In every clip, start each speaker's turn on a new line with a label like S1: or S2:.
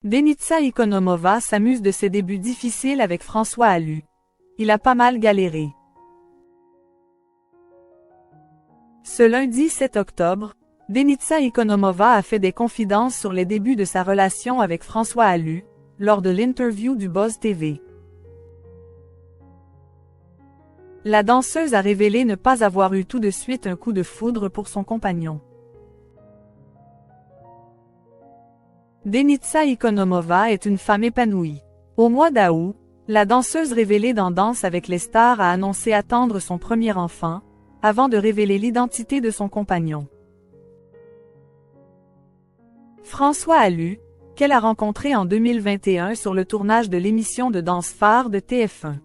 S1: Denitsa Ikonomova s'amuse de ses débuts difficiles avec François Allu. Il a pas mal galéré. Ce lundi 7 octobre, Denitsa Ikonomova a fait des confidences sur les débuts de sa relation avec François Allu, lors de l'interview du Buzz TV. La danseuse a révélé ne pas avoir eu tout de suite un coup de foudre pour son compagnon. Denitsa Ikonomova est une femme épanouie. Au mois d'août, la danseuse révélée dans Danse avec les stars a annoncé attendre son premier enfant, avant de révéler l'identité de son compagnon. François Allu, qu'elle a rencontré en 2021 sur le tournage de l'émission de danse phare de TF1.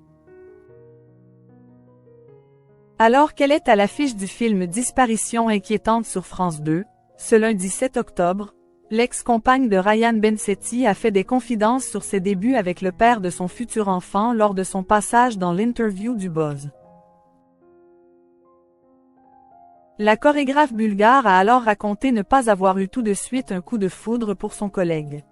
S1: Alors qu'elle est à l'affiche du film Disparition inquiétante sur France 2, ce lundi 7 octobre, l'ex-compagne de Ryan Bensetti a fait des confidences sur ses débuts avec le père de son futur enfant lors de son passage dans l'interview du Buzz. La chorégraphe bulgare a alors raconté ne pas avoir eu tout de suite un coup de foudre pour son collègue.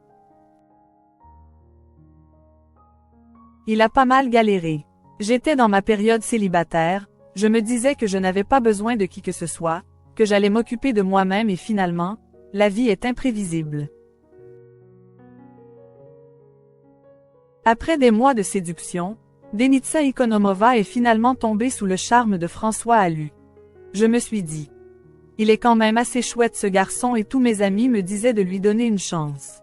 S1: Il a pas mal galéré. J'étais dans ma période célibataire, je me disais que je n'avais pas besoin de qui que ce soit, que j'allais m'occuper de moi-même et finalement, la vie est imprévisible. Après des mois de séduction, Denitsa Ikonomova est finalement tombée sous le charme de François Allu. Je me suis dit, il est quand même assez chouette ce garçon et tous mes amis me disaient de lui donner une chance.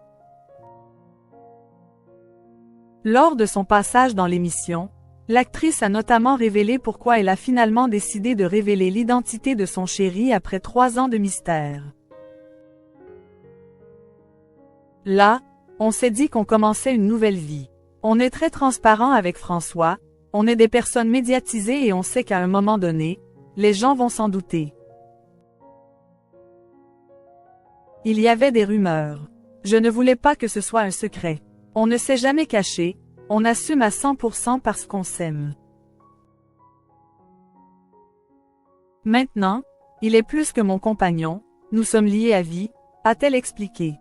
S1: Lors de son passage dans l'émission, l'actrice a notamment révélé pourquoi elle a finalement décidé de révéler l'identité de son chéri après 3 ans de mystère. Là, on s'est dit qu'on commençait une nouvelle vie. On est très transparent avec François, on est des personnes médiatisées et on sait qu'à un moment donné, les gens vont s'en douter. Il y avait des rumeurs. Je ne voulais pas que ce soit un secret. On ne s'est jamais caché, on assume à 100% parce qu'on s'aime. Maintenant, il est plus que mon compagnon, nous sommes liés à vie, a-t-elle expliqué.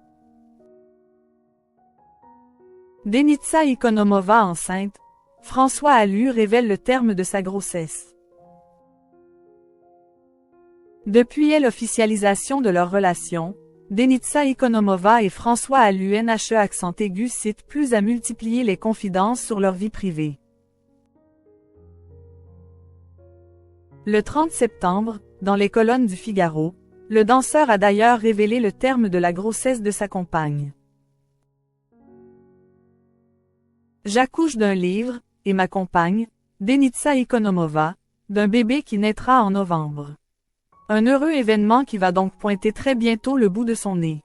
S1: Denitsa Ikonomova enceinte, François Allu révèle le terme de sa grossesse. Depuis l'officialisation de leur relation, Denitsa Ikonomova et François Allu NHE accent aigu citent plus à multiplier les confidences sur leur vie privée. Le 30 septembre, dans les colonnes du Figaro, le danseur a d'ailleurs révélé le terme de la grossesse de sa compagne. J'accouche d'un livre, et ma compagne, Denitsa Ikonomova, d'un bébé qui naîtra en novembre. Un heureux événement qui va donc pointer très bientôt le bout de son nez.